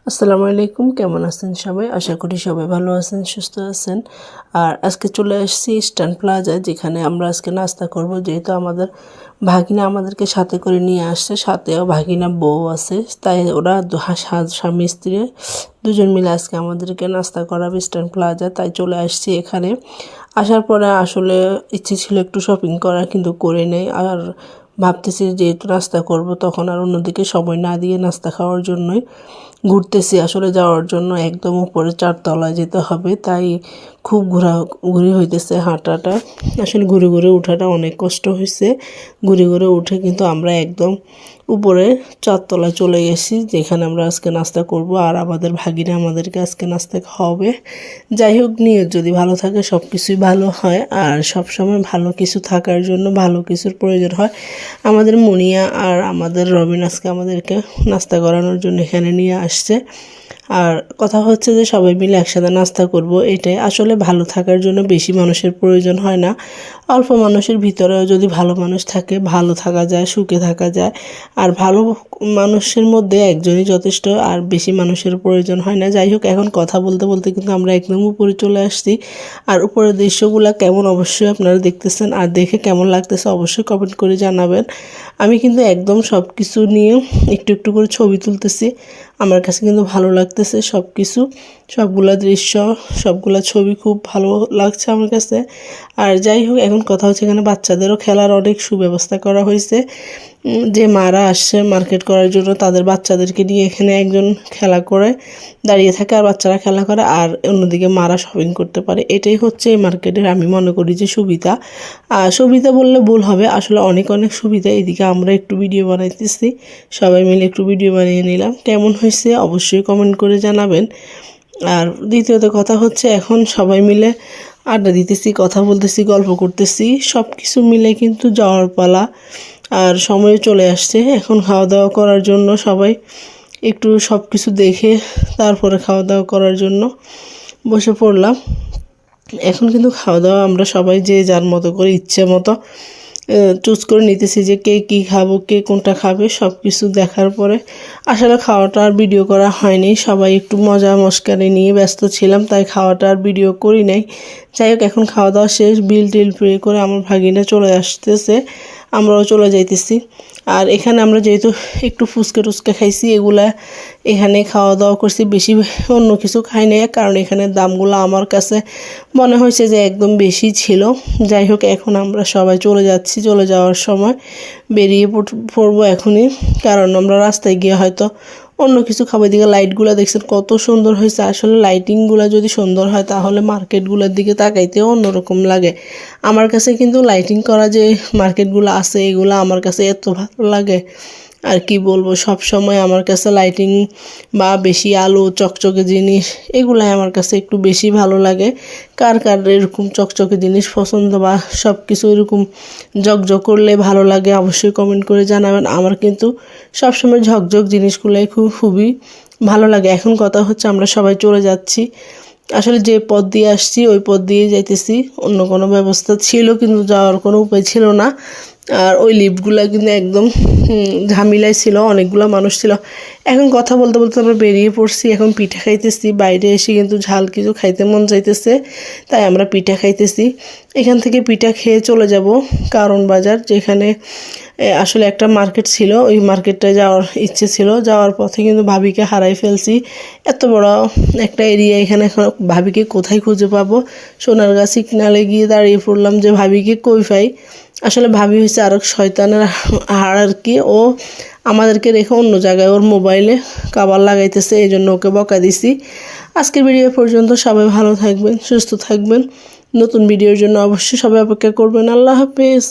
আসসালামু আলাইকুম, কেমন আছেন সবাই? আশা করি সবাই ভালো আছেন, সুস্থ আছেন। আর আজকে চলে আসছি ইস্টার্ন প্লাজায়, যেখানে আমরা আজকে নাস্তা করব। যেহেতু আমাদের ভাগিনা আমাদেরকে সাথে করে নিয়ে আসছে, সাথেও ভাগিনা বউ আছে, তাই ওরা স্বামী স্ত্রী দুজন মিলে আজকে আমাদেরকে নাস্তা করাবে ইস্টার্ন প্লাজা। তাই চলে আসছি এখানে। আসার পরে আসলে ইচ্ছে ছিল একটু শপিং করার, কিন্তু করে নেই। আর ভাবতেছি যেহেতু নাস্তা করব, তখন আর অন্যদিকে সময় না দিয়ে নাস্তা খাওয়ার জন্যই ঘুরতেছি। আসলে যাওয়ার জন্য একদম উপরে 4 তলায় যেতে হবে, তাই খুব ঘোরাঘুরি হইতেছে। হাঁটাটা আসলে ঘুরে ঘুরে ওঠাটা অনেক কষ্ট হয়েছে। ঘুরে ঘুরে উঠে কিন্তু আমরা একদম উপরে 4 তলায় চলে গেছি, যেখানে আমরা আজকে নাস্তা করব। আর আমাদের ভাগিনা আমাদেরকে আজকে নাস্তা খাওয়াবে। যাই হোক, নিয়ত যদি ভালো থাকে সব কিছুই ভালো হয়। আর সব সময় ভালো কিছু থাকার জন্য ভালো কিছুর প্রয়োজন হয়। আমাদের মুনিয়া আর আমাদের রবিন আজকে আমাদেরকে নাস্তা করানোর জন্য এখানে নিয়ে আসছে। আর কথা হচ্ছে যে সবাই মিলে একসাথে নাস্তা করব, এটাই আসলে ভালো থাকার জন্য বেশি মানুষের প্রয়োজন হয় না। অল্প মানুষের ভিতরেও যদি ভালো মানুষ থাকে, ভালো থাকা যায়, সুখে থাকা যায়। আর ভালো মানুষের মধ্যে একজনই যথেষ্ট, আর বেশি মানুষের প্রয়োজন হয় না। যাই হোক, এখন কথা বলতে বলতে কিন্তু আমরা একদম উপরে চলে আসছি। আর উপরের দৃশ্যগুলো কেমন অবশ্যই আপনারা দেখতেছেন, আর দেখে কেমন লাগতেছে অবশ্যই কমেন্ট করে জানাবেন। আমি কিন্তু একদম সব কিছু নিয়ে একটু একটু করে ছবি তুলতেছি। আমার কাছে কিন্তু ভালো লাগতেছে সব কিছু, সবগুলা দৃশ্য, সবগুলা ছবি খুব ভালো লাগছে আমার কাছে। আর যাই হোক, এখন কথা হচ্ছে এখানে বাচ্চাদেরও খেলার অনেক সুব্যবস্থা করা হয়েছে। যে মারা আসছে মার্কেট করার জন্য, তাদের বাচ্চাদেরকে নিয়ে এখানে একজন খেলা করে দাঁড়িয়ে থাকে, আর বাচ্চারা খেলা করে, আর অন্যদিকে মারা শপিং করতে পারে। এটাই হচ্ছে এই মার্কেটের আমি মনে করি যে সুবিধা। সুবিধা বললে ভুল হবে, আসলে অনেক অনেক সুবিধা। এদিকে আমরা একটু ভিডিও বানাইতেছি, সবাই মিলে একটু ভিডিও বানিয়ে নিলাম। কেমন হয়েছে অবশ্যই কমেন্ট করে জানাবেন। আর দ্বিতীয়ত কথা হচ্ছে, এখন সবাই মিলে আড্ডা দিতেছি, কথা বলতেছি, গল্প করতেছি, সব কিছু মিলে কিন্তু যাওয়ার পালা। আর সময় চলে আসছে এখন খাওয়া দাওয়া করার জন্য। সবাই একটু সব কিছু দেখে তারপরে খাওয়া দাওয়া করার জন্য বসে পড়লাম। এখন কিন্তু খাওয়া দাওয়া আমরা সবাই যে যার মতো করে ইচ্ছে মতো চুজ করে নিতেছি, যে কে কী খাবো, কে কোনটা খাবে। সব কিছু দেখার পরে আসলে খাওয়াটা আর ভিডিও করা হয়নি, সবাই একটু মজা মস্কারি নিয়ে ব্যস্ত ছিলাম, তাই খাওয়াটা আর ভিডিও করি নাই। যাই হোক, এখন খাওয়া দাওয়া শেষ, বিল টিল পে করে আমার ভাগিনা চলে আসতেছে, আমরাও চলে যাইতেছি। আর এখানে আমরা যেহেতু একটু ফুচকা টুচকা খাইছি, এগুলা এখানে খাওয়া দাওয়া করছি, বেশি অন্য কিছু খাই নাই, কারণ এখানে দামগুলো আমার কাছে মনে হয়েছে যে একদম বেশি ছিল। যাই হোক, এখন আমরা সবাই চলে যাচ্ছি। চলে যাওয়ার সময় বেরিয়ে পড়বো এখনই, কারণ আমরা রাস্তায় গিয়ে হয়তো অন্য কিছু খাবার। দিকে লাইটগুলো দেখছেন কত সুন্দর হয়েছে। আসলে লাইটিংগুলো যদি সুন্দর হয় তাহলে মার্কেটগুলোর দিকে তাকাইতেও অন্যরকম লাগে। আমার কাছে কিন্তু লাইটিং করা যে মার্কেটগুলো আছে, এগুলো আমার কাছে এত ভালো লাগে, আর কি বলবো। সব সময় আমার কাছে লাইটিং বা বেশি আলো চকচকে জিনিস, এগুলাই আমার কাছে একটু বেশি ভালো লাগে। কার কার এরকম চকচকে জিনিস পছন্দ, বা সব কিছু এরকম ঝকঝক করলে ভালো লাগে অবশ্যই কমেন্ট করে জানাবেন। আমার কিন্তু সবসময় ঝকঝক জিনিসগুলাই খুবই ভালো লাগে। এখন কথা হচ্ছে আমরা সবাই চলে যাচ্ছি। আসলে যে পথ দিয়ে আসছি ওই পথ দিয়ে যাইতেছি। অন্য কোনো ব্যবস্থা ছিল কিন্তু যাওয়ার কোনো উপায় ছিল না। আর ওই লিফটগুলো কিন্তু একদম ঝামেলায় ছিল, অনেকগুলো মানুষ ছিল। এখন কথা বলতে বলতে আমরা বেরিয়ে পড়ছি, এখন পিঠা খাইতেছি। বাইরে এসে কিন্তু ঝাল কিছু খাইতে মন চাইতেছে, তাই আমরা পিঠা খাইতেছি। এখান থেকে পিঠা খেয়ে চলে যাব কারণ বাজার, যেখানে আসলে একটা মার্কেট ছিল, ওই মার্কেটটায় যাওয়ার ইচ্ছে ছিল। যাওয়ার পথে কিন্তু ভাবিকে হারাই ফেলছি। এত বড় একটা এরিয়া, এখানে ভাবিকে কোথায় খুঁজে পাবো। সোনারগাঁ সিগনালে গিয়ে দাঁড়িয়ে পড়লাম যে ভাবিকে কই পাই। আসলে ভাবি হয়েছে আরও শয়তানের হাড় আর কি। ও আমাদেরকে রেখে অন্য জায়গায় ওর মোবাইলে কাবার লাগাইতেছে, এই জন্য ওকে বকা দিছি। আজকের ভিডিও পর্যন্ত। সবাই ভালো থাকবেন, সুস্থ থাকবেন। নতুন ভিডিওর জন্য অবশ্যই সবাই অপেক্ষা করবেন। আল্লাহ হাফেজ।